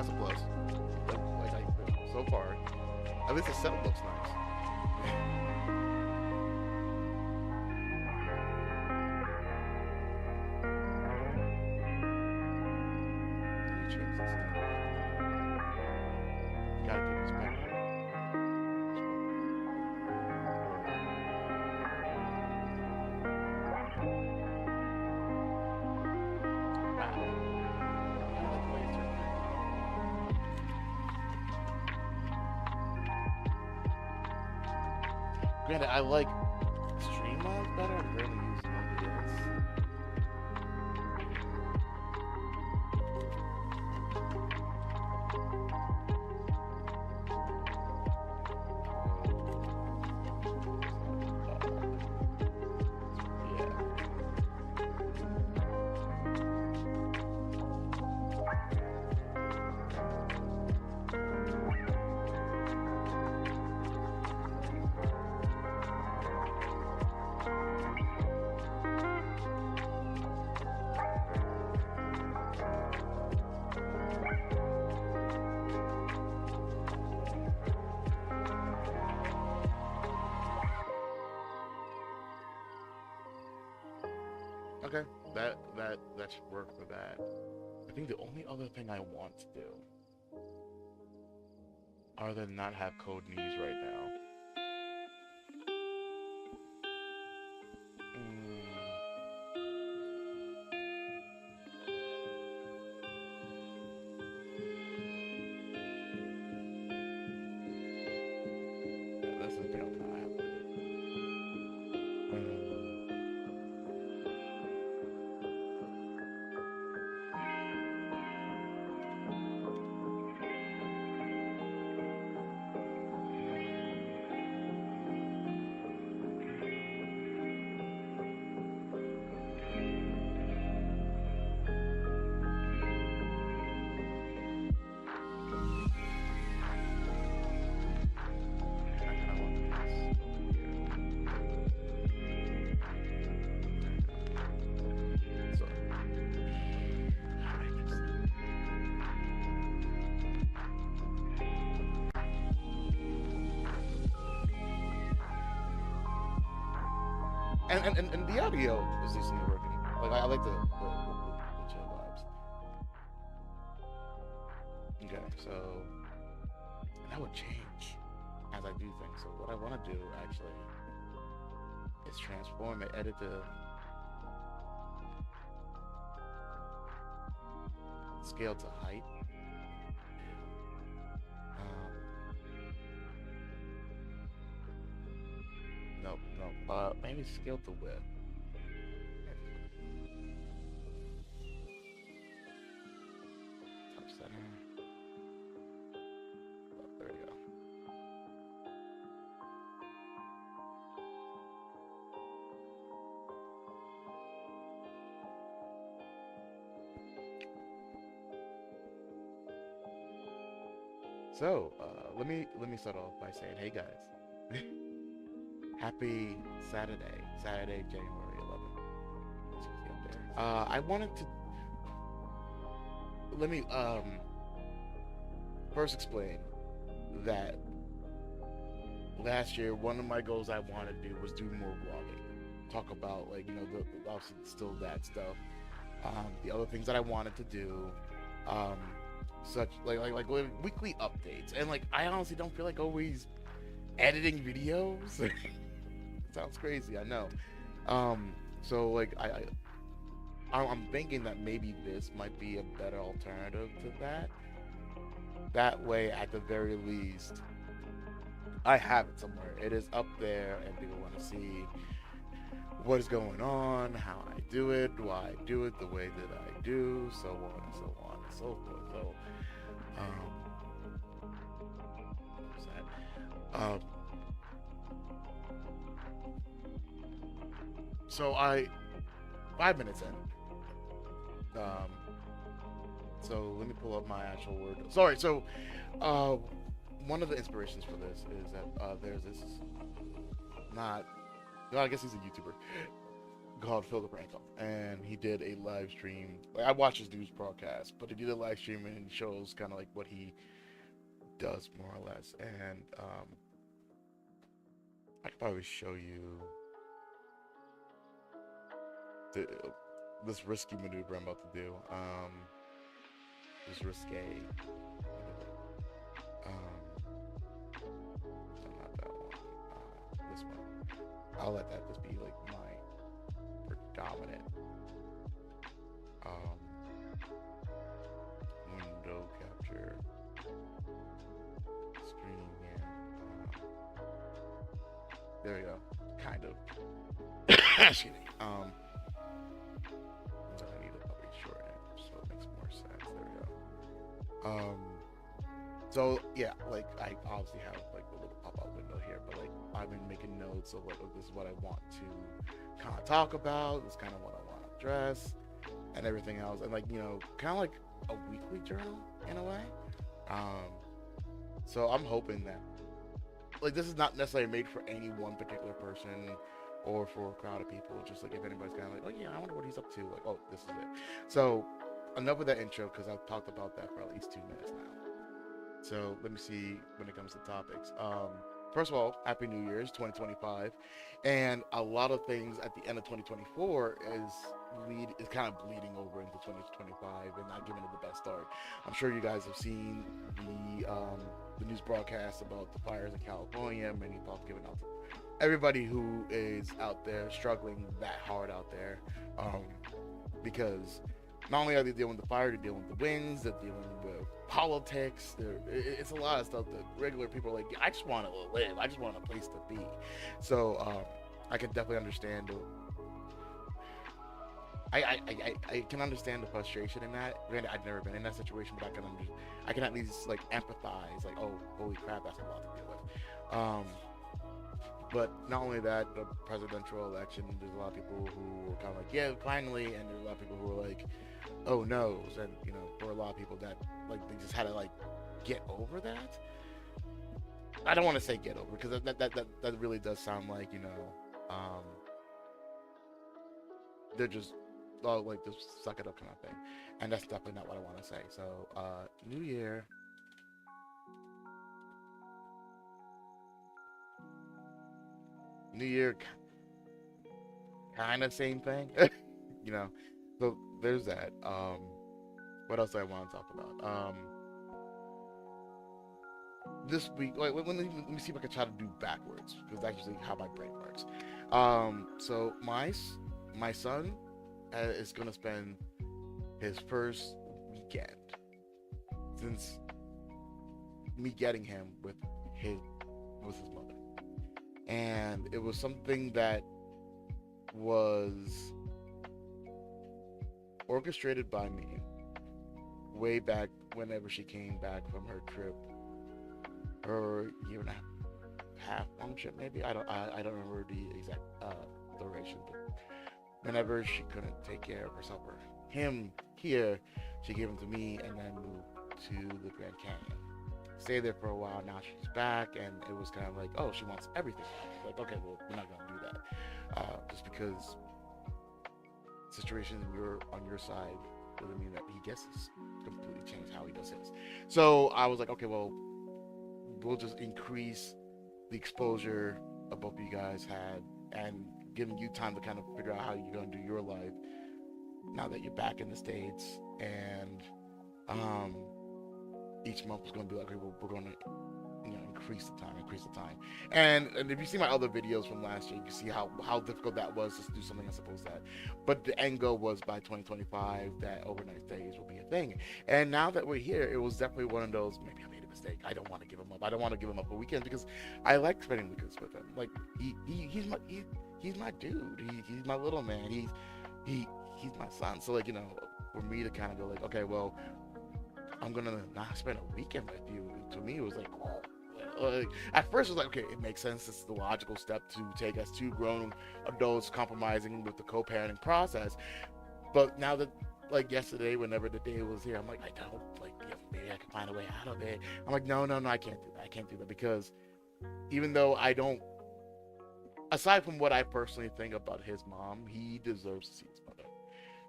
That's a plus. So far, at least the set looks nice. Let me change this thing. Gotta keep this back. Granted, I like Streamlabs better. I rarely use OBS. Yeah. Okay, that should work for that. I think the only other thing I want to do, other than not have code news right now, this is the only thing I have to do. I kind of want this over here. So, and the audio is decently working. Like I like the chill vibes. Okay, so that would change as I do things. So what I want to do actually is transform and edit the scale to height. Nope, nope. Maybe scale to width. Top center. Oh, there we go. So, let me start off by saying, hey guys, happy Saturday, January 11th. Let's just get there. I wanted to let me first explain that last year one of my goals I wanted to do was do more vlogging, talk about like obviously still that stuff. The other things that I wanted to do. Such like weekly updates, and like I honestly don't feel like always editing videos. It sounds crazy, I know. So like I'm thinking that maybe this might be a better alternative to that. That way, at the very least, I have it somewhere. It is up there, and people want to see what is going on, how I do it, why I do it the way that I do, so on and so on and so forth. So, what's that? So 5 minutes in. So let me pull up my actual word. Sorry. So, one of the inspirations for this is that there's this not. Well, I guess he's a YouTuber, called Phil DeFranco, and he did a live stream. Like I watch his news broadcast, but he did a live stream and he shows kind of like what he does more or less. And I could probably show you the, this risky maneuver I'm about to do. This risque. Not that one. This one. I'll let that just be like my predominant window capture screen here. There we go. Kind of. Excuse me. I need to probably shorten it so it makes more sense. There we go. So yeah, like I obviously have like a little pop-up window here, but like I've been making notes of like, oh, this is what I want to kind of talk about. This is kind of what I want to address, and everything else, and like kind of like a weekly journal in a way. So I'm hoping that like this is not necessarily made for any one particular person or for a crowd of people. Just like if anybody's kind of like, oh yeah, I wonder what he's up to. Like, oh, this is it. So enough of that intro because I've talked about that for at least 2 minutes now. So let me see when it comes to topics. First of all, Happy New Year's 2025, and a lot of things at the end of 2024 is kind of bleeding over into 2025 and not giving it the best start. I'm sure you guys have seen the news broadcast about the fires in California. Many thoughts given out to everybody who is out there struggling that hard out there, because not only are they dealing with the fire, they're dealing with the winds, they're dealing with politics. It's a lot of stuff that regular people are like, I just want to live. I just want a place to be. So I can definitely understand. I can understand the frustration in that. Granted, I've never been in that situation, but I can at least like empathize. Like, oh, holy crap, that's a lot to deal with. But not only that, the presidential election, there's a lot of people who were kind of like, yeah, finally, and there's a lot of people who were like, oh no, and there were a lot of people that like they just had to like get over that. I don't want to say get over because that really does sound like they're just like just suck it up kind of thing, and that's definitely not what I want to say. So New Year. New Year, kind of same thing, So there's that. What else do I want to talk about? This week, like, let me see if I can try to do backwards because that's usually how my brain works. So my son is gonna spend his first weekend since me getting him with his mother. And it was something that was orchestrated by me way back whenever she came back from her trip, her year and a half long trip maybe. I don't remember the exact duration, but whenever she couldn't take care of herself or him here, she gave him to me and then moved to the Grand Canyon. Stayed there for a while. Now she's back, and it was kind of like, oh, she wants everything. Like, okay, well, we're not gonna do that, just because situations on your side doesn't mean that he gets to completely change how he does his. So I was like, okay, well, we'll just increase the exposure of both of you guys had, and giving you time to kind of figure out how you're gonna do your life now that you're back in the States, and each month was going to be like, okay, well, we're going to increase the time. And if you see my other videos from last year, you can see how difficult that was just to do something as opposed to that. But the end goal was by 2025 that overnight stays will be a thing. And now that we're here, it was definitely one of those, maybe I made a mistake. I don't want to give him up. I don't want to give him up a weekend because I like spending weekends with him. Like he's my dude. He's my little man. He's my son. So like, for me to kind of go like, okay, well, I'm gonna not spend a weekend with you. To me, it was like, oh. At first, it was like, okay, it makes sense. This is the logical step to take as two grown adults compromising with the co-parenting process. But now that, like yesterday, whenever the day was here, I'm like, I don't, like, maybe I can find a way out of it. I'm like, no, I can't do that. I can't do that because even though I don't aside from what I personally think about his mom, he deserves to see his mother,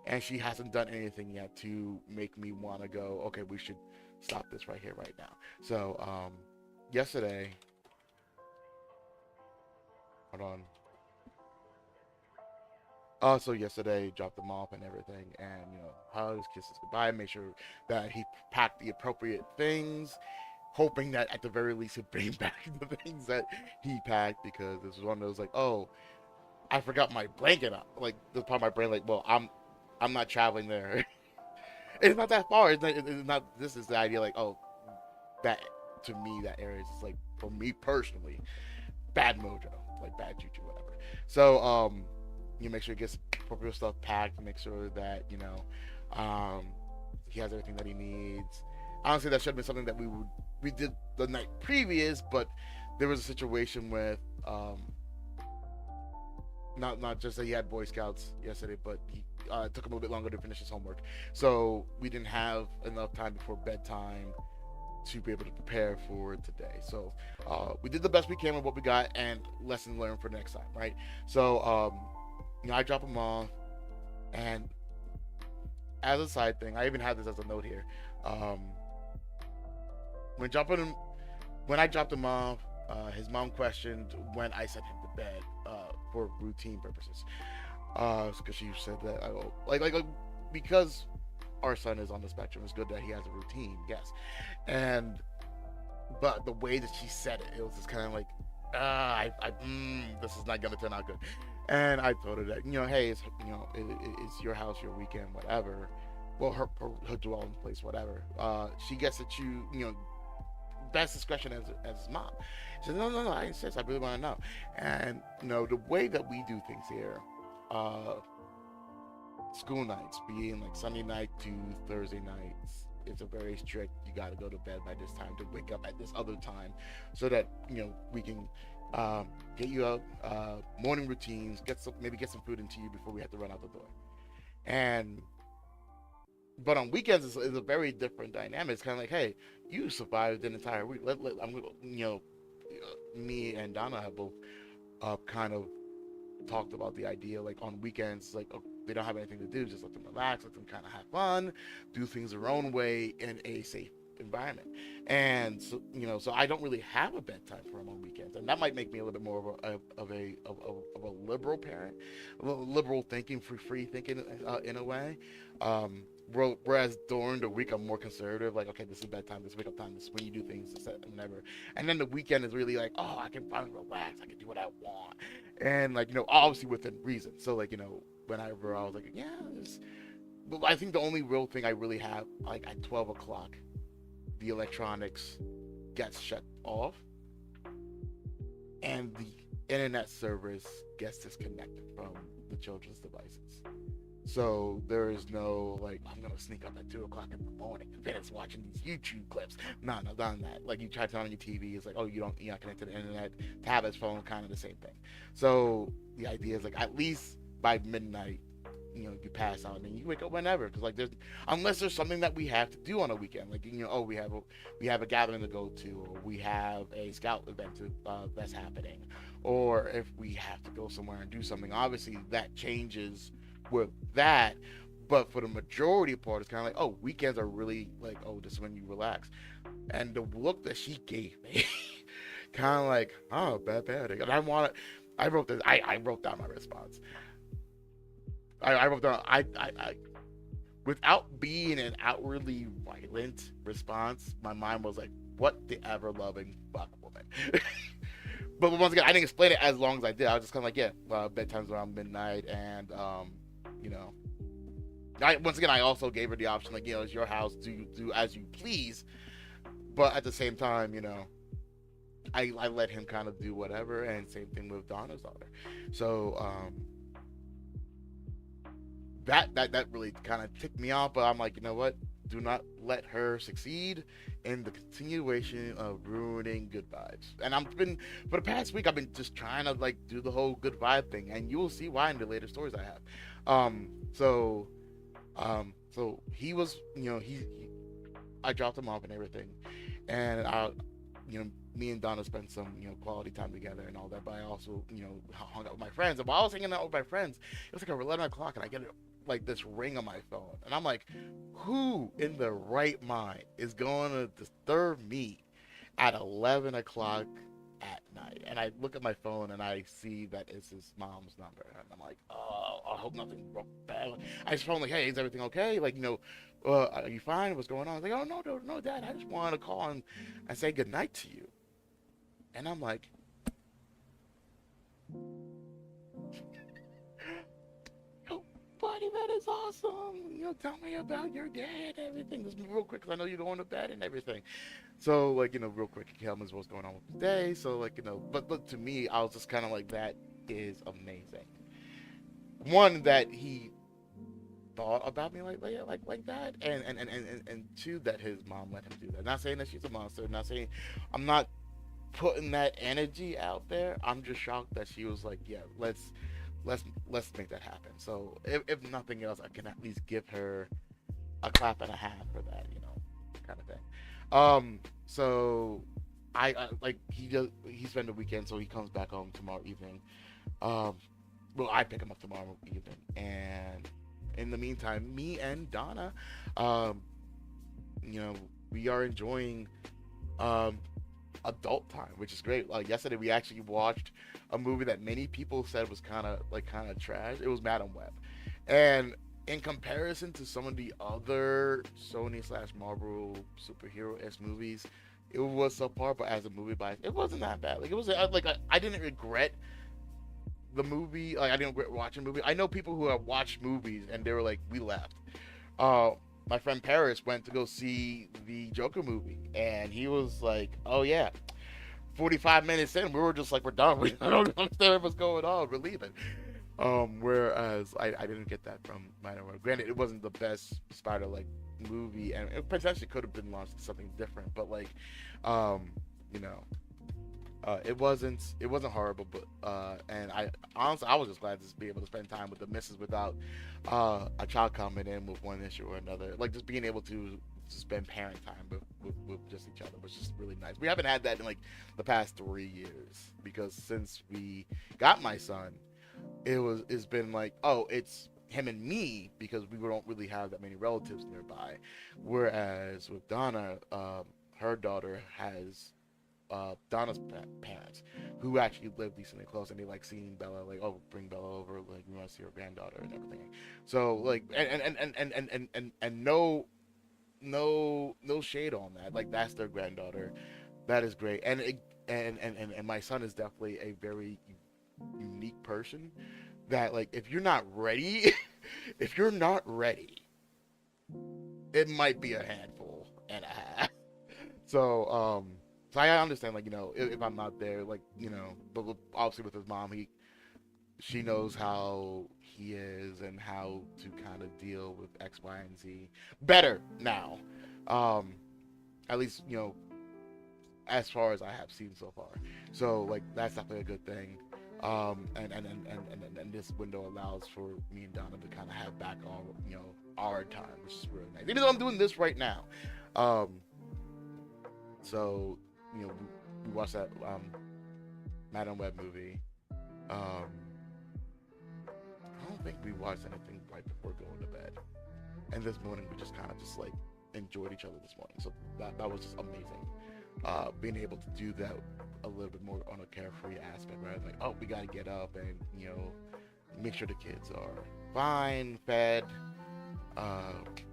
and she hasn't done anything yet to make me want to go, okay, we should stop this right here, right now. So, yesterday, hold on. Also, yesterday, dropped them off and everything, and hugs, kisses, goodbye. Make sure that he packed the appropriate things, hoping that at the very least he'd bring back the things that he packed, because this was one of those like, oh, I forgot my blanket. Like, this part of my brain, like, well, I'm not traveling there. It's not that far. It's not. This is the idea, like, oh, that to me, that area is just like, for me personally, bad mojo, like bad juju, whatever. So, you make sure he gets appropriate stuff packed. Make sure that um, he has everything that he needs. Honestly, that should have been something that we did the night previous, but there was a situation with not just that he had Boy Scouts yesterday, but he took him a little bit longer to finish his homework, so we didn't have enough time before bedtime to be able to prepare for today. So we did the best we can with what we got, and lesson learned for next time, right? So I drop him off, and as a side thing, I even have this as a note here. When I dropped him off, his mom questioned when I sent him to bed for routine purposes. Because she said that like because our son is on the spectrum, it's good that he has a routine, yes. But the way that she said it, it was just kind of like, this is not gonna turn out good. And I told her that, hey, it's your house, your weekend, whatever. Well, her dwelling place, whatever. She gets to choose, best discretion as his mom. She said, no, I insist. I really want to know. And the way that we do things here, school nights, being like Sunday night to Thursday nights, it's a very strict. You got to go to bed by this time to wake up at this other time, so that we can get you up, morning routines, maybe get some food into you before we have to run out the door. But on weekends, it's a very different dynamic. It's kind of like, hey, you survived an entire week. Me and Donna have both kind of talked about the idea, like, on weekends, like, they don't have anything to do, just let them relax, let them kind of have fun, do things their own way in a safe environment. And so I don't really have a bedtime for them on weekends, and that might make me a little bit more of a liberal parent, a little liberal thinking, free thinking in a way. Whereas during the week I'm more conservative, like, okay, this is bedtime, this is wake up time, this is when you do things, this and whatever. And then the weekend is really like, oh, I can finally relax, I can do what I want, and like, obviously within reason. So like, whenever I was like, yeah, but I think the only real thing I really have, like, at 12 o'clock, the electronics gets shut off and the internet service gets disconnected from the children's devices. So there is no, like, I'm gonna sneak up at 2 o'clock in the morning and finish watching these YouTube clips. No, not that. Like, you try to turn on your TV, it's like, oh, you're not connected to the internet. Tablets, phone, kind of the same thing. So the idea is, like, at least by midnight, you pass out and then you wake up whenever. Because, like, unless there's something that we have to do on a weekend, like, we have a gathering to go to, or we have a scout event that's happening, or if we have to go somewhere and do something. Obviously, that changes with that, but for the majority part, it's kind of like, oh, weekends are really like, oh, this is when you relax. And the look that she gave me, kind of like, oh, bad. And I wrote this. I wrote down my response. I wrote down. I without being an outwardly violent response, my mind was like, what the ever loving fuck woman. But once again, I didn't explain it as long as I did. I was just kind of like, yeah, bedtime's around midnight, and I also gave her the option, like, it's your house, do as you please. But at the same time, I let him kind of do whatever, and same thing with Donna's daughter. So that really kind of ticked me off. But I'm like, you know what? Do not let her succeed in the continuation of ruining good vibes. And for the past week, I've been just trying to, like, do the whole good vibe thing, and you will see why in the later stories I have. So he was, I dropped him off and everything, and me and Donna spent some, quality time together and all that. But I also, hung out with my friends. And while I was hanging out with my friends, it was like 11 o'clock, and I get like this ring on my phone, and I'm like, who in the right mind is going to disturb me at 11 o'clock at night? And I look at my phone and I see that it's his mom's number, and I'm like, oh, I hope nothing bad. I just phone like, hey, is everything okay? Like, are you fine? What's going on? I was like, oh, no, no, no, Dad, I just wanted to call and say goodnight to you. And I'm like, oh, buddy, that is awesome. Tell me about your dad and everything. Just real quick, because I know you're going to bed and everything. So, like, real quick, he tells me what's going on with the day. So, like, but look, to me, I was just kind of like, that is amazing. One, that he thought about me like that, and two, that his mom let him do that. Not saying that she's a monster. Not saying, I'm not putting that energy out there. I'm just shocked that she was like, yeah, let's make that happen. So if nothing else, I can at least give her a clap and a half for that, kind of thing. So I like he spent the weekend, so he comes back home tomorrow evening. Um, well, I pick him up tomorrow evening, and in the meantime, me and Donna, um, you know, we are enjoying um adult time, which is great. Like yesterday, we actually watched a movie that many people said was kind of trash. It was Madam Web, and in comparison to some of the other Sony slash Marvel superhero s movies, it was subpar. But as a movie, it wasn't that bad. Like it was like I didn't regret the movie. Like I didn't regret watching the movie. I know people who have watched movies and they were like, we left. Uh, my friend Paris went to go see the Joker movie, and he was like, "Oh yeah." 45 minutes in, we were just like, we're done. We don't understand what's going on. We're leaving. Whereas I didn't get that from Minor World. Granted, it wasn't the best Spider like movie, and it potentially could have been launched to something different. But like, um, you know, it wasn't horrible. But and I honestly I was just glad to be able to spend time with the missus without a child coming in with one issue or another. Like just being able to spend parent time with just each other was just really nice. We haven't had that in like the past 3 years, because since we got my son, it's been like, oh, it's him and me, because we don't really have that many relatives nearby. Whereas with Donna, her daughter has Donna's parents, who actually live decently close, and they like seeing Bella. Like, oh, bring Bella over. Like, we want to see her granddaughter and everything. So like, and no shade on that. Like, that's their granddaughter. That is great. And my son is definitely a very unique person, that like, if you're not ready, if you're not ready, it might be a handful and a half. So I understand, like, if I'm not there, like, but obviously with his mom, she knows how he is and how to kind of deal with X, Y, and Z better now. Um, at least, as far as I have seen so far. So like, that's definitely a good thing. And this window allows for me and Donna to kind of have back on, our time, which is really nice. Even though I'm doing this right now. So, we watched that Madam Web movie. Um, I don't think we watched anything right before going to bed. And this morning we just kind of just like enjoyed each other this morning. So that was just amazing. Being able to do that a little bit more on a carefree aspect, right? Like, oh, we gotta get up and make sure the kids are fine, fed,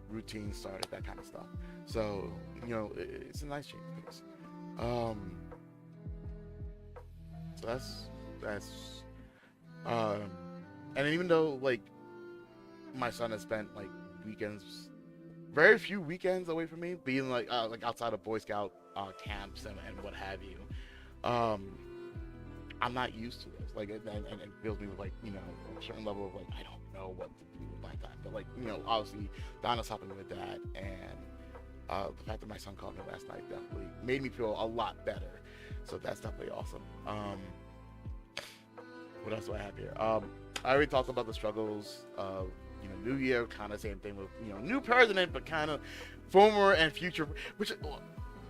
routine started, that kind of stuff. So it's a nice change of pace. So that's and even though like my son has spent like weekends, very few weekends away from me, being like outside of Boy Scout camps and what have you. I'm not used to this. Like, and it fills me with like, a certain level of like, I don't know what to do with my time. But like, obviously Donna's helping with that, and the fact that my son called me last night definitely made me feel a lot better. So that's definitely awesome. What else do I have here? I already talked about the struggles of New Year, kind of same thing with new president, but kind of former and future, which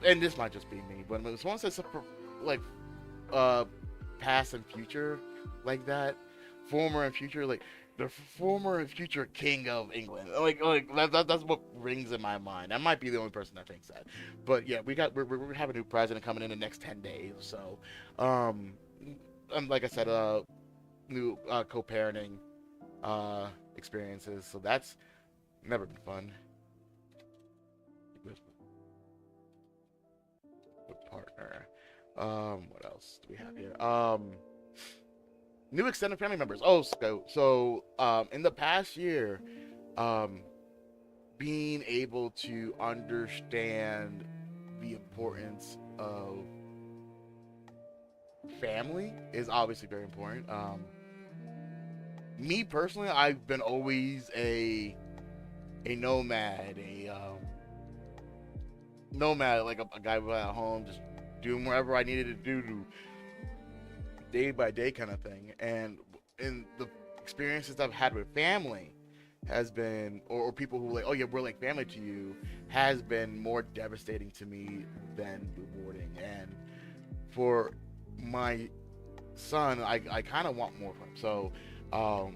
and this might just be me, but when someone says like uh past and future like that, former and future, like the former and future king of England, that's what rings in my mind. I might be the only person that thinks that, but yeah, we're having a new president coming in the next 10 days, so um, and like I said, new co-parenting experiences, so that's never been fun with partner. What else do we have here? New extended family members. Oh, in the past year, um, being able to understand the importance of family is obviously very important. Me personally, I've been always a nomad, nomad, like a guy who at home, just doing whatever I needed to do to day by day kind of thing. And in the experiences I've had with family has been, or people who like, oh yeah, we're like family to you, has been more devastating to me than rewarding. And for my son, I kind of want more from him. So, um,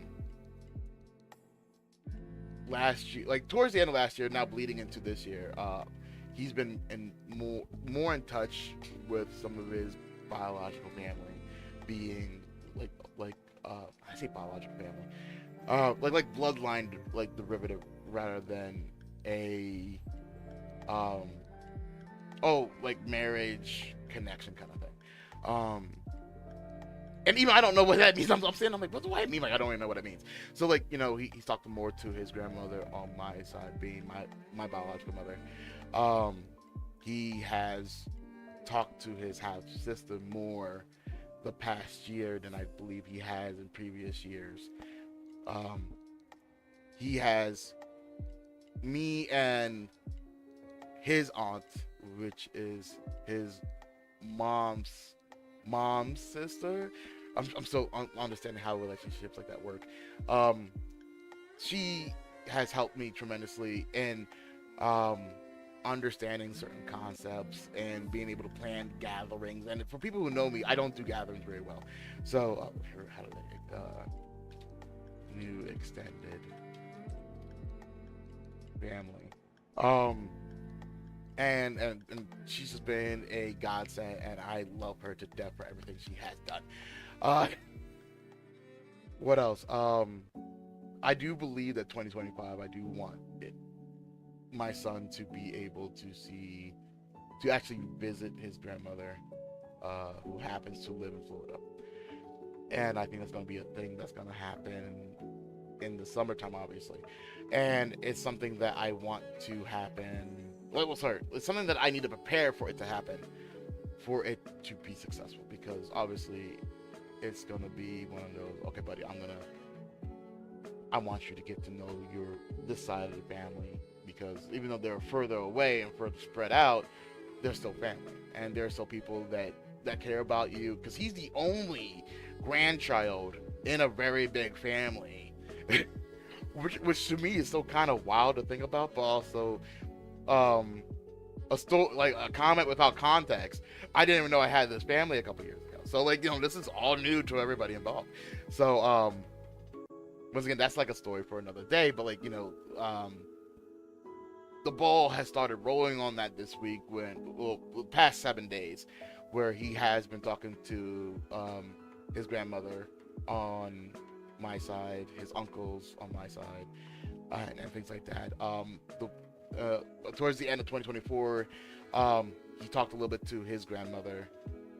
last year, like towards the end of last year, now bleeding into this year, he's been more in touch with some of his biological family, being like I say biological family, like bloodline, like derivative, rather than a like marriage connection kind of thing. And even I don't know what that means. I'm saying, I'm like, what do I mean? Like, I don't even know what it means. So, like, he's talked more to his grandmother on my side, being my biological mother. He has talked to his half sister more the past year than I believe he has in previous years. He has me and his aunt, which is his mom's sister. I'm still understanding how relationships like that work. She has helped me tremendously in understanding certain concepts and being able to plan gatherings. And for people who know me, I don't do gatherings very well. So how do they new extended family. And she's just been a godsend, and I love her to death for everything she has done. Uh, what else? I do believe that 2025, I do want my son to be able to actually visit his grandmother, who happens to live in Florida. And I think that's going to be a thing that's going to happen in the summertime, obviously. And it's something that I want to happen. Well, sorry, it's something that I need to prepare for it to happen, for it to be successful. Because obviously, it's gonna be one of those. Okay, buddy, I want you to get to know this side of the family, because even though they're further away and further spread out, they're still family, and there are still people that care about you. Because he's the only grandchild in a very big family. which to me is still kind of wild to think about, but also like a comment without context. I didn't even know I had this family a couple years ago. So like, this is all new to everybody involved. So once again, that's like a story for another day. But like, the ball has started rolling on that this week, past 7 days, where he has been talking to his grandmother on my side, his uncles on my side, and things like that. Towards the end of 2024, he talked a little bit to his grandmother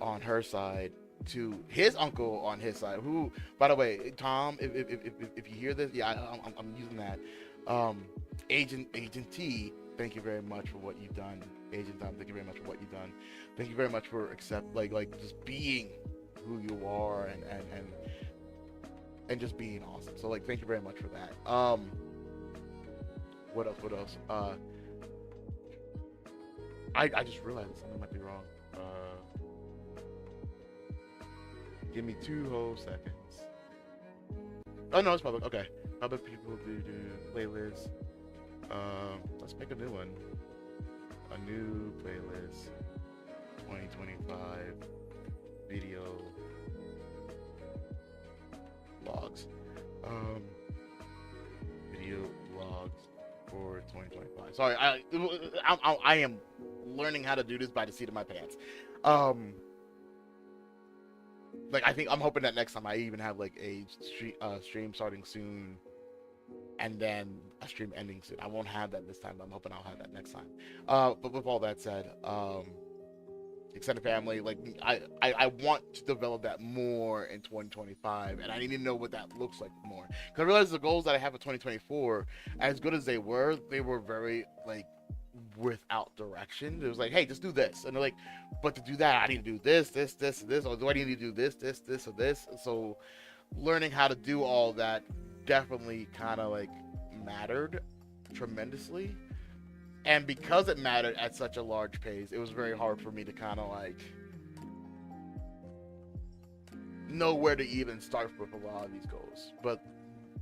on her side, to his uncle on his side, who, by the way, Tom, if you hear this, yeah, I'm using that. Agent T, thank you very much for what you've done. Agent Tom, thank you very much for what you've done. Thank you very much for like just being who you are, and just being awesome. So like, thank you very much for that. What else? I just realized something might be wrong. Give me 2 whole seconds. Oh no, it's public. Okay. Public people do playlists. Let's make a new one. a new playlist, 2025 video logs. Video logs for 2025. Sorry, I am learning how to do this by the seat of my pants. Like, I think I'm hoping that next time I even have like a stream starting soon, and then a stream ending soon. I won't have that this time, but I'm hoping I'll have that next time. But with all that said, extended family, like I want to develop that more in 2025, and I need to know what that looks like more. Because I realize the goals that I have for 2024, as good as they were very like without direction. It was like, hey, just do this, and they're like, but to do that, I need to do this, or do I need to do this, or this? So learning how to do all that definitely kind of like mattered tremendously. And because it mattered at such a large pace, it was very hard for me to kind of like know where to even start with a lot of these goals. But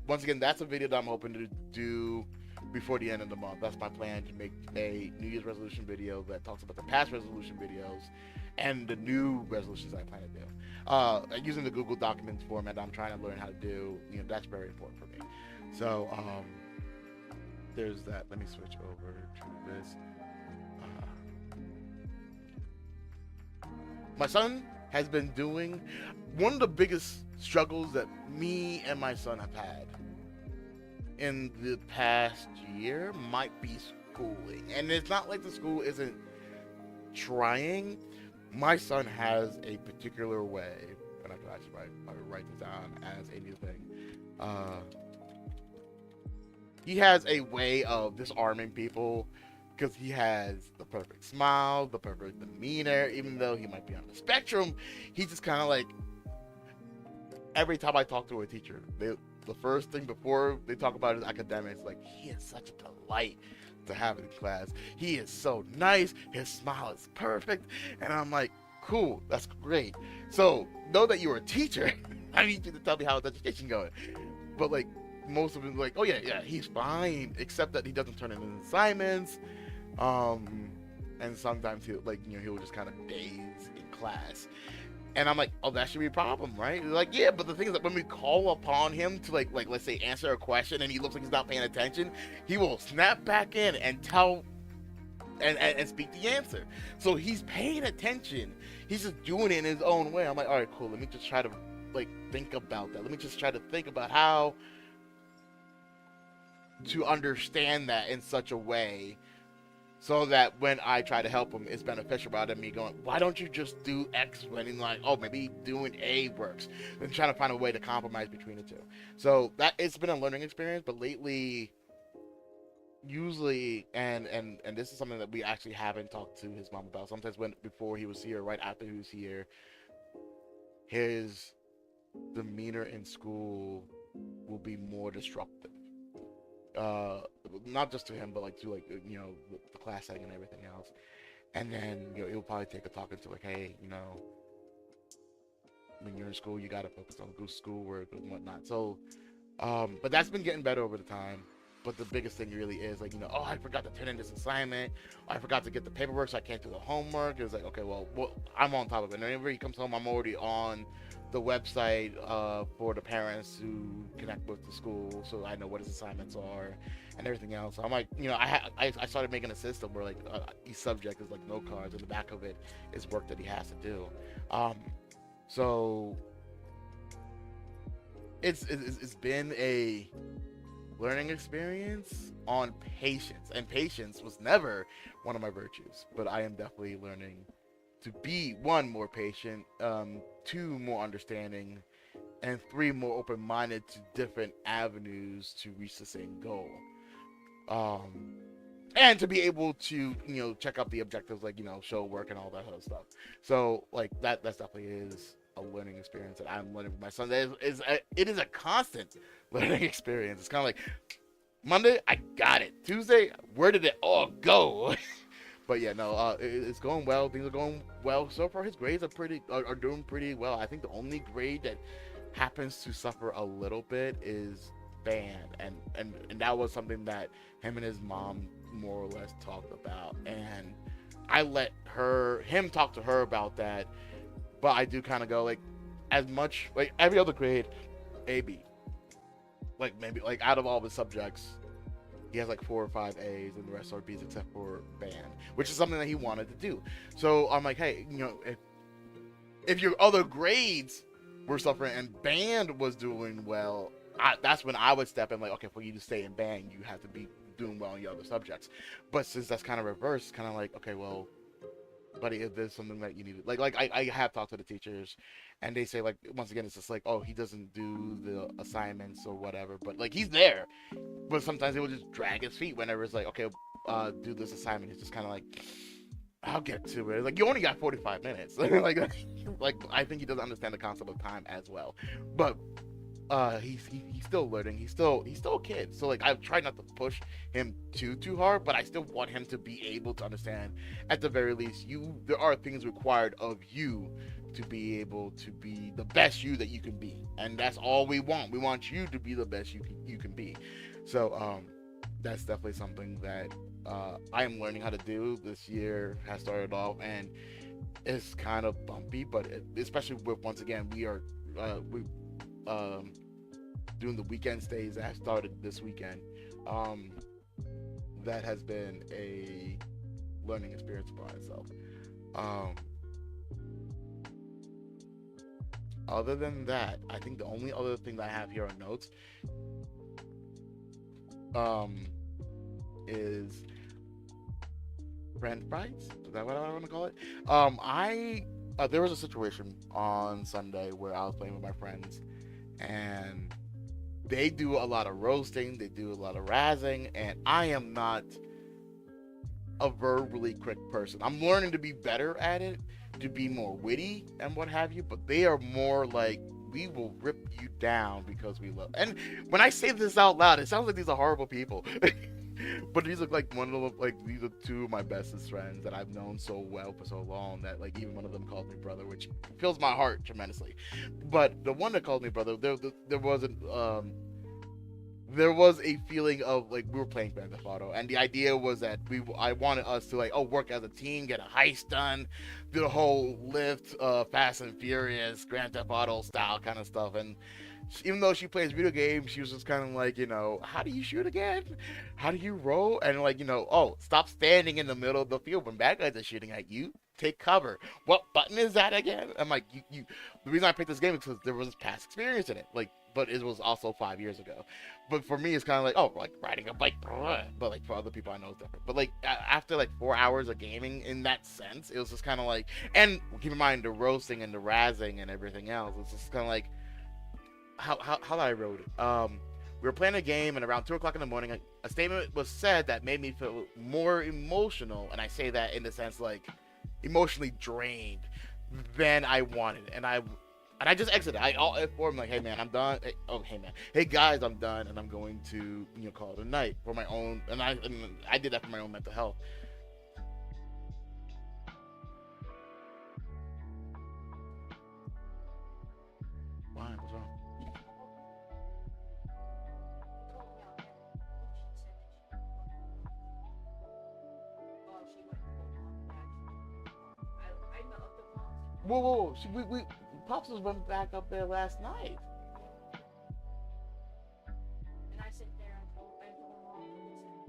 once again, that's a video that I'm hoping to do before the end of the month. That's my plan, to make a New Year's resolution video that talks about the past resolution videos and the new resolutions I plan to do. Using the Google Documents format I'm trying to learn how to do, that's very important for me. So, there's that. Let me switch over to this. My son has been doing one of the biggest struggles that me and my son have had in the past year might be schooling. And it's not like the school isn't trying. My son has a particular way, and I can actually write this down as a new thing. He has a way of disarming people because he has the perfect smile, the perfect demeanor. Even though he might be on the spectrum, he just kind of like, every time I talk to a teacher, the first thing before they talk about his academics, like, he is such a delight to have in class. He is so nice. His smile is perfect. And I'm like, cool, that's great. So know that you're a teacher. I need you to tell me how his education going. But like, most of them like, oh yeah, he's fine, except that he doesn't turn in his assignments. And sometimes he'll just kind of daze in class. And I'm like, oh, that should be a problem, right? They're like, yeah, but the thing is that when we call upon him to like let's say answer a question and he looks like he's not paying attention, he will snap back in and tell and speak the answer. So he's paying attention. He's just doing it in his own way. I'm like, all right, cool. Let me just try to like think about that. Let me just try to think about how to understand that in such a way so that when I try to help him, it's beneficial, rather than me going, why don't you just do X, when he's like, oh, maybe doing A works, and trying to find a way to compromise between the two. So that, it's been a learning experience, but lately, usually, and this is something that we actually haven't talked to his mom about. Sometimes before he was here, right after he was here, his demeanor in school will be more disruptive. Not just to him, but like to the class setting and everything else. And then he'll probably take a talking to like, hey, when you're in school, you gotta focus on good schoolwork and whatnot. So, but that's been getting better over the time. But the biggest thing really is like, oh, I forgot to turn in this assignment. I forgot to get the paperwork, so I can't do the homework. It was like, okay, well, I'm on top of it. And whenever he comes home, I'm already on the website for the parents who connect with the school, so I know what his assignments are and everything else. So I'm like, I started making a system where like each subject is like note cards, and the back of it is work that he has to do. So it's been a learning experience on patience, and patience was never one of my virtues, but I am definitely learning to be, 1, more patient, 2, more understanding, and 3, more open-minded to different avenues to reach the same goal. And to be able to, check out the objectives, like, show work and all that other stuff. So, like, that's definitely is a learning experience that I'm learning with my son. It is a constant learning experience. It's kind of like, Monday, I got it. Tuesday, where did it all go? But yeah, no, it's going well. Things are going well. So far, his grades are doing pretty well. I think the only grade that happens to suffer a little bit is band, and that was something that him and his mom more or less talked about, and I let him talk to her about that. But I do kind of go like, as much like every other grade, A B, like maybe like out of all the subjects, he has like 4 or 5 A's and the rest are B's except for band, which is something that he wanted to do. So I'm like, hey, if your other grades were suffering and band was doing well, that's when I would step in. Like, okay, for you to stay in band, you have to be doing well in your other subjects. But since that's kind of reversed, kind of like, okay, well, buddy, if there's something that you need, like I have talked to the teachers, and they say like once again, it's just like, oh, he doesn't do the assignments or whatever, but like he's there, but sometimes he will just drag his feet whenever it's like, okay, do this assignment. He's just kind of like, I'll get to it. Like you only got 45 minutes. like I think he doesn't understand the concept of time as well. But he's still learning. He's still a kid. So like I've tried not to push him too hard, but I still want him to be able to understand. At the very least, there are things required of you to be able to be the best you that you can be, and that's all we want. We want you to be the best you can be. So that's definitely something that I am learning how to do. This year has started off and it's kind of bumpy, but especially with, once again, we doing the weekend stays that started this weekend. That has been a learning experience by itself. Other than that, I think the only other thing that I have here on notes is friend fights. Is that what I want to call it? There was a situation on Sunday where I was playing with my friends, and they do a lot of roasting, they do a lot of razzing, and I am not a verbally quick person. I'm learning to be better at it, to be more witty and what have you, but they are more like, we will rip you down because we love. And when I say this out loud, it sounds like these are horrible people. But these are like these are two of my bestest friends that I've known so well for so long that like even one of them calls me brother, which fills my heart tremendously. But the one that called me brother, there was a feeling of like we were playing Grand Theft Auto, and the idea was that I wanted us to like work as a team, get a heist done, do the whole lift, Fast and Furious, Grand Theft Auto style kind of stuff. And even though she plays video games, she was just kind of like, how do you shoot again? How do you roll? And like, stop standing in the middle of the field when bad guys are shooting at you. Take cover. What button is that again? I'm like, the reason I picked this game is because there was past experience in it. Like, but it was also 5 years ago. But for me, it's kind of like, like riding a bike. But like for other people, I know it's different. But like after like 4 hours of gaming, in that sense, it was just kind of like, and keep in mind the roasting and the razzing and everything else. It's just kind of like, how I wrote it. We were playing a game, and around 2 o'clock in the morning, a statement was said that made me feel more emotional, and I say that in the sense like emotionally drained than I wanted, and I just exited. I informed like, hey man, I'm done. Hey guys, I'm done, and I'm going to call it a night for my own. And I did that for my own mental health. Why? What's wrong? Whoa! We Pops was went back up there last night. And I sit there and told mom,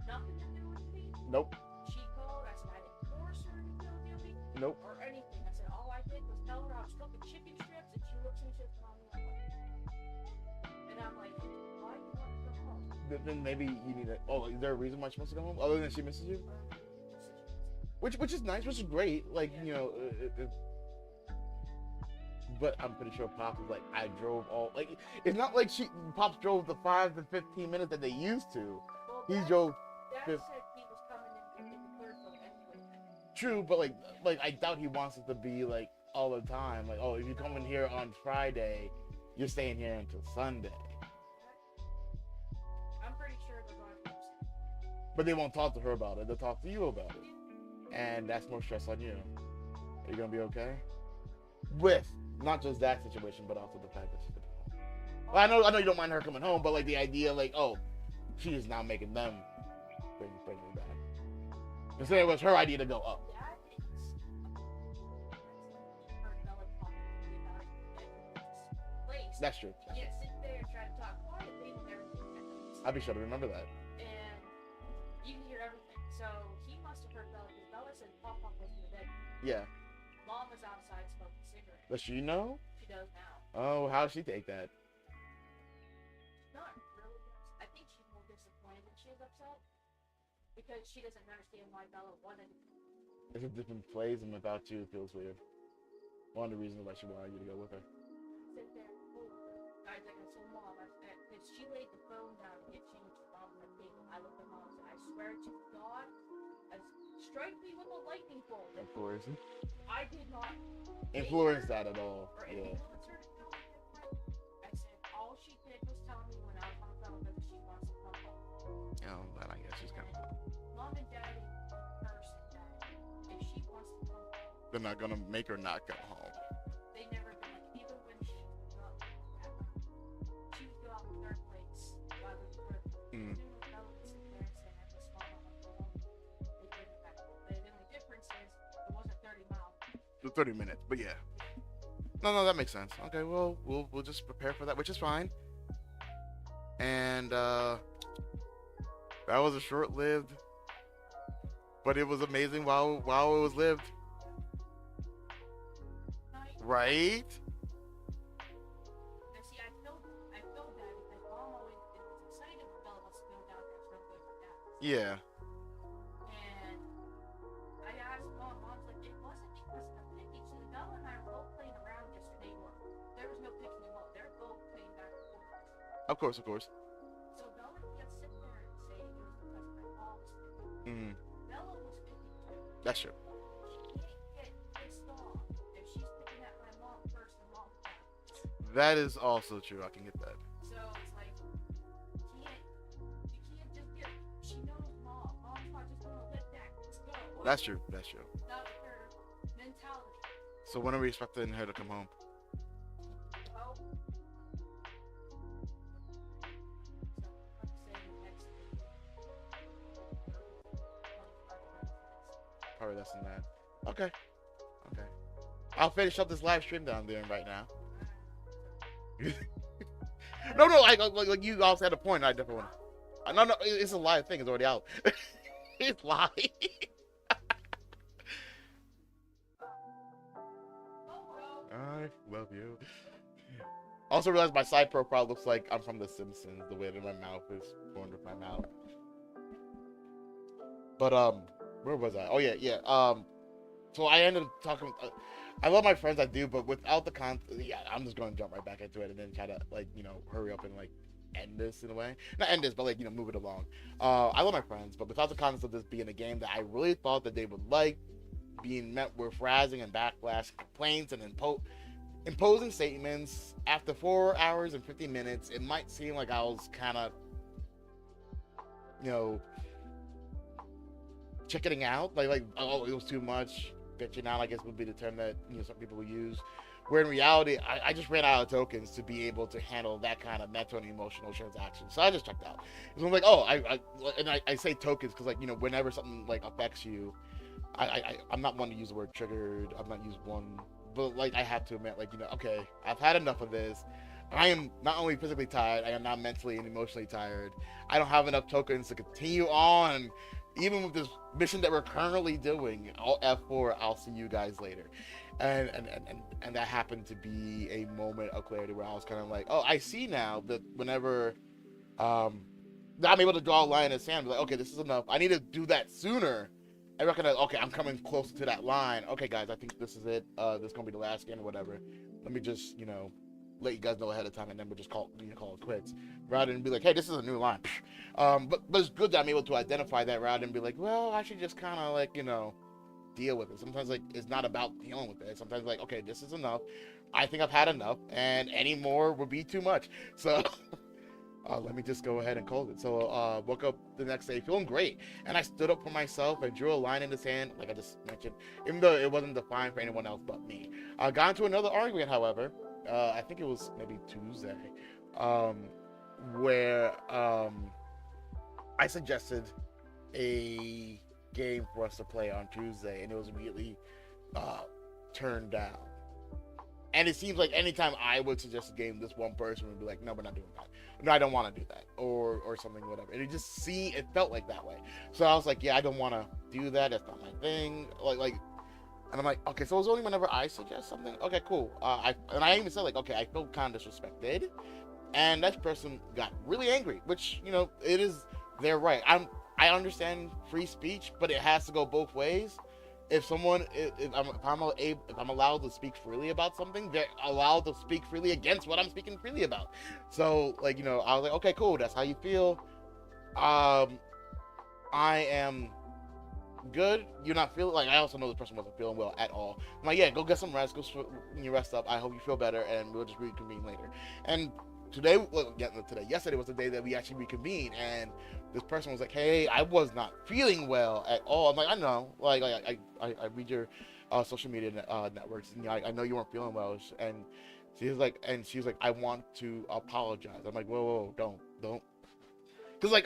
nothing to do with me. Nope. She called. I said I didn't force her to kill Gilby. Nope. Or anything. I said all I did was tell her I was cooking chicken strips, and she looks at me and says, "Mommy, I love you." And I'm like, why do you want to come home? Then maybe you need to. Oh, is there a reason why she wants to come home other than she misses you? Which is nice, which is great. Like but I'm pretty sure Pops was like, I drove all like. It's not like Pops drove the 5 to 15 minutes that they used to. Well, He drove. Dad said he was coming in the third one anyway. True, but like I doubt he wants it to be like all the time. Like, oh, if you come in here on Friday, you're staying here until Sunday. I'm pretty sure they're going to post it. But they won't talk to her about it. They'll talk to you about it, and that's more stress on you. Are you gonna be okay? With not just that situation, but also the fact that she's coming home. Well, I know you don't mind her coming home, but like the idea, like, oh, she is now making them bring me back. Instead, it was her idea to go up. That is her Bella talking to me about it. Place. That's true. You can't sit there and try to talk quietly when everything I'd be sure to remember that. and you can hear everything. So he must have heard Bella because Bella said Pop Pop was in the bed. Yeah. Mom was outside smoking cigarettes. Does she know? She does now. Oh, how does she take that? Not really. I think she's more disappointed than she is upset because she doesn't understand why Bella wanted. It's a different place, and without you, it feels weird. One of the reasons why she wanted you to go with her. Sit there. I told Mom because she laid the phone down to get changed for Mom at the table. I looked at Mom and said, I swear to God, strike me with a lightning bolt. Of course. I did not Influence that at all. or Yeah. influence her to feel different. I said all she did was tell me when I was on the phone that she wants to come home. Oh, but I guess she's kind of. Mom and Daddy in person that if she wants to come home, They're not gonna make her not come home. they never been like even when she was up, she would go out with her place while we were Mm. doing what Bella would sit there and say, I miss Mom, I want to go home. They bring her back home. But the only difference is it wasn't 30 miles. The 30 minutes, but yeah. No, that makes sense. Okay, well, we'll just prepare for that, which is fine. And that was a short-lived, but it was amazing while it was lived. Right? And see, I feel bad because Mom always is excited when Bella wants to go down there and spend with her dad. Yeah. And I asked Mom's like, it wasn't because of the picking. So Bella and I were both playing around yesterday. There was no picking them up. They're both playing back and forth. Of course. So Bella can't sit there and say it was because my mom was picking. Mm, Bella was picking too. that's true. She can't get pissed off if she's picking at my mom first and mom last. That is also true. I can get that. So it's like, you can't just get, she knows mom. Mom's not just gonna let that go. That's true. Not with her mentality. So when are we expecting her to come home? Well, so I'm saying next week. Probably less than that. Okay. I'll finish up this live stream that I'm doing right now. No, like you also had a point. I definitely want. No, it's a live thing. It's already out. It's live. I love you. Also realized my side profile looks like I'm from The Simpsons. The way that my mouth is formed with my mouth. But where was I? Oh yeah. So I ended up talking. I love my friends, I do, but without the yeah, I'm just going to jump right back into it and then try to hurry up and end this in a way. Not end this, but move it along. I love my friends, but without the concept of this being a game that I really thought that they would like, being met with razzing and backlash, complaints, and imposing statements, after 4 hours and 50 minutes, it might seem like I was kind of, chickening out, oh, it was too much. Bitching out, I guess, would be the term that some people will use. Where in reality, I just ran out of tokens to be able to handle that kind of mental and emotional transaction. So I just checked out. So I'm like, oh, I say tokens because whenever something affects you, I'm not one to use the word triggered. I'm not use one, but I have to admit, okay, I've had enough of this. I am not only physically tired, I am not mentally and emotionally tired. I don't have enough tokens to continue on. Even with this mission that we're currently doing, F4, I'll see you guys later. And that happened to be a moment of clarity where I was kind of like, oh, I see now that whenever I'm able to draw a line in the sand, like, okay, this is enough. I need to do that sooner. I recognize, okay, I'm coming closer to that line. Okay, guys, I think this is it. This is going to be the last game or whatever. Let me just, let you guys know ahead of time, and then we'll just call it quits, rather than be like, hey, this is a new line. But it's good that I'm able to identify that rather than be like, well, I should just kind of deal with it. Sometimes it's not about dealing with it. Sometimes okay, this is enough. I think I've had enough, and any more would be too much. So let me just go ahead and close it. So woke up the next day feeling great, and I stood up for myself and drew a line in the sand, like I just mentioned, even though it wasn't defined for anyone else but me. I got into another argument, however. I think it was maybe Tuesday, where I suggested a game for us to play on Tuesday, and it was immediately uh, turned down. And it seems like anytime I would suggest a game, this one person would be like, "No, we're not doing that. No, I don't want to do that," or something, whatever. And it felt like that way. So I was like, "Yeah, I don't want to do that. That's not my thing." And I'm like, "Okay, so it's only whenever I suggest something. Okay, cool." I even said like, "Okay, I feel kind of disrespected," and that person got really angry, which it is their right. I understand free speech, but it has to go both ways. If I'm allowed to speak freely about something, they're allowed to speak freely against what I'm speaking freely about. So I was like, okay, cool, that's how you feel. Um, I am good. You're not feeling like I also know this person wasn't feeling well at all. I'm like, yeah, go get some rest. When you rest up. I hope you feel better, and we'll just reconvene later. And yesterday was the day that we actually reconvened, and this person was like, "Hey, I was not feeling well at all." I'm like, "I know, I read your social media networks, and I know you weren't feeling well." And she was like, "I want to apologize." I'm like, "Whoa, don't," because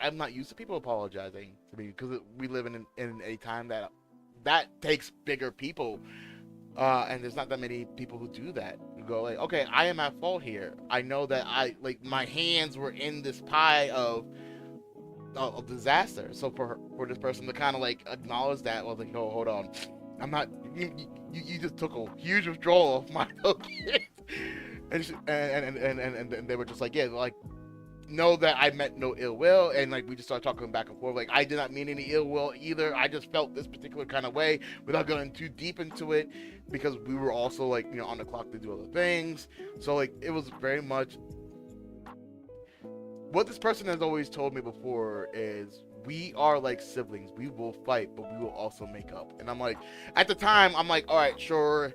I'm not used to people apologizing to me, because we live in a time that takes bigger people. And there's not that many people who do that. You go like, okay, I am at fault here. I know that my hands were in this pie of disaster. So for this person to kind of like acknowledge that, well, like, oh, hold on, I'm not. You just took a huge withdrawal of my focus, and they were just like, yeah, like, know that I meant no ill will, and like we just started talking back and forth. Like, I did not mean any ill will either. I just felt this particular kind of way without going too deep into it, because we were also like on the clock to do other things. So like it was very much what this person has always told me before is, we are like siblings. We will fight, but we will also make up. And I'm like, at the time, I'm like, all right, sure,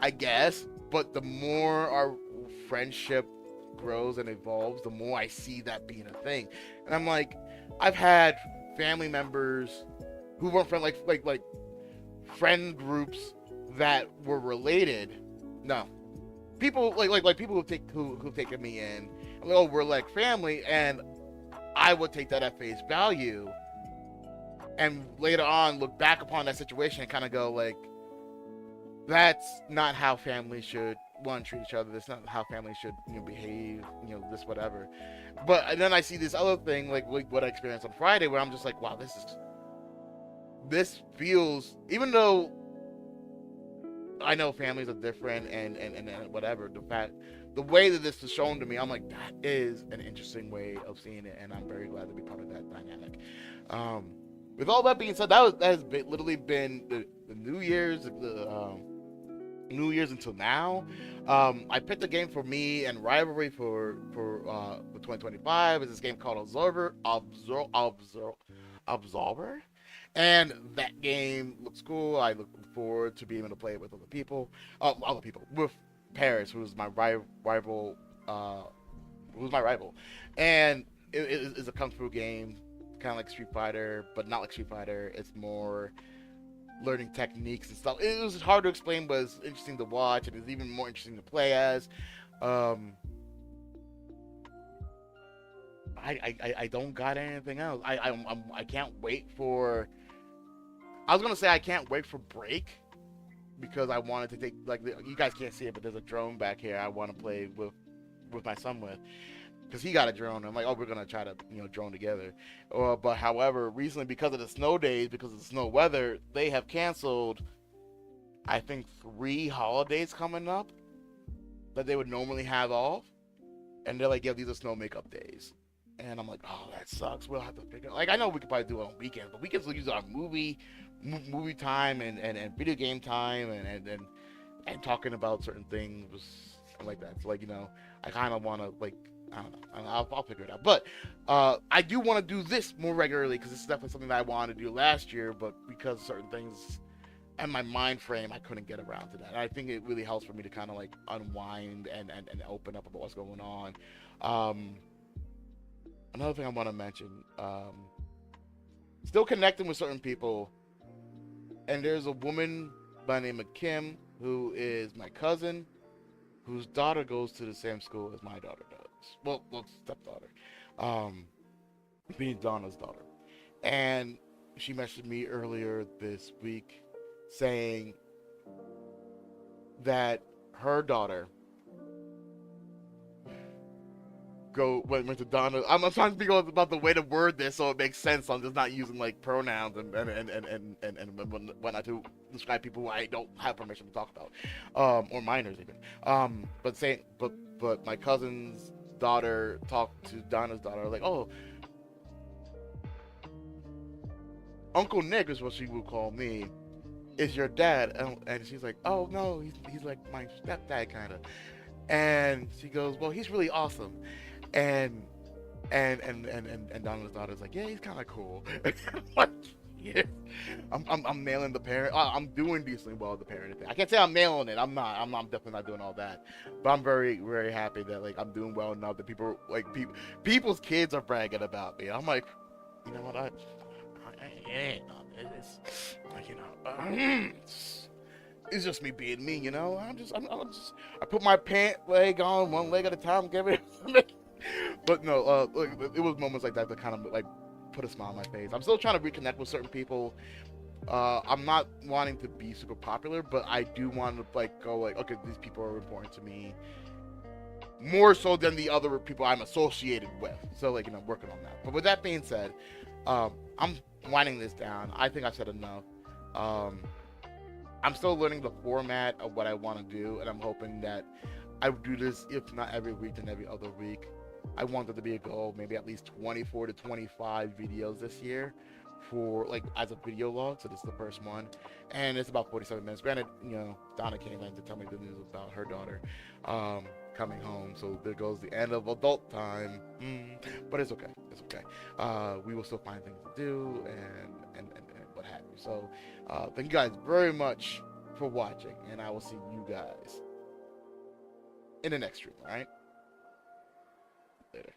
I guess. But the more our friendship grows and evolves, the more I see that being a thing. And I'm like, I've had family members who weren't friends, like friend groups that were related. No, people like people who've taken me in. Like, oh, we're like family, and I would take that at face value, and later on look back upon that situation and kind of go like, that's not how families should treat each other. That's not how families should behave. This whatever. But then I see this other thing like what I experienced on Friday, where I'm just like, wow, this feels, even though I know families are different and whatever, the way that this is shown to me, I'm like, that is an interesting way of seeing it, and I'm very glad to be part of that dynamic. With all that being said, that has literally been the New Year's, New Year's until now. I picked a game for me and Rivalry for 2025. It's this game called Absolver. And that game looks cool. I look forward to being able to play it with with Paris, who's my rival. And it is a kung fu game, kind of like Street Fighter, but not like Street Fighter. It's more learning techniques and stuff. It was hard to explain, but it's interesting to watch, and it's even more interesting to play as. I don't got anything else. I can't wait for. I was gonna say I can't wait for break, because I wanted to take, like, you guys can't see it, but there's a drone back here I want to play with my son with, because he got a drone. I'm like, oh, we're gonna try to drone together. But however, recently, because of the snow days, because of the snow weather, they have canceled, I think, 3 holidays coming up that they would normally have off, and they're like, yeah, these are snow makeup days. And I'm like, oh, that sucks. We'll have to figure. Like, I know we could probably do it on weekends, but weekends will use our movie time and video game time and talking about certain things like that. So, like, I kind of want to, like, I don't know. I'll figure it out. But I do want to do this more regularly, because this is definitely something that I wanted to do last year, but because of certain things and my mind frame, I couldn't get around to that. And I think it really helps for me to kind of like unwind and open up about what's going on. Another thing I want to mention, still connecting with certain people, and there's a woman by the name of Kim, who is my cousin, whose daughter goes to the same school as my daughter does. Well, stepdaughter, being Donna's daughter. And she messaged me earlier this week saying that her daughter went to Donna. I'm trying to think about the way to word this so it makes sense. So I'm just not using like pronouns and whatnot to describe people who I don't have permission to talk about, or minors even. But my cousin's daughter talked to Donna's daughter like, oh, Uncle Nick is what she would call me. Is your dad? And she's like, oh no, he's like my stepdad kind of. And she goes, well, he's really awesome. And Donna's daughter's like, yeah, he's kind of cool. Like, yeah, I'm nailing the parent. I'm doing decently well with the parenting thing. I can't say I'm nailing it. I'm not. I'm definitely not doing all that. But I'm very very happy that like I'm doing well enough that people's kids are bragging about me. I'm like, you know what? It's like, you know. It's just me being me, you know. I put my pant leg on one leg at a time, give it. But no, it was moments like that that kind of like put a smile on my face. I'm still trying to reconnect with certain people. I'm not wanting to be super popular, but I do want to like go like, okay, these people are important to me more so than the other people I'm associated with. So like, you know, working on that. But with that being said, I'm winding this down. I think I've said enough. I'm still learning the format of what I want to do, and I'm hoping that I would do this, if not every week, then every other week. I want there to be a goal, maybe at least 24 to 25 videos this year for, like, as a video log. So this is the first one, and it's about 47 minutes. Granted, you know, Donna came in to tell me the news about her daughter coming home, so there goes the end of adult time. But it's okay. It's okay. We will still find things to do and what have you. So thank you guys very much for watching, and I will see you guys in the next stream. All right, later.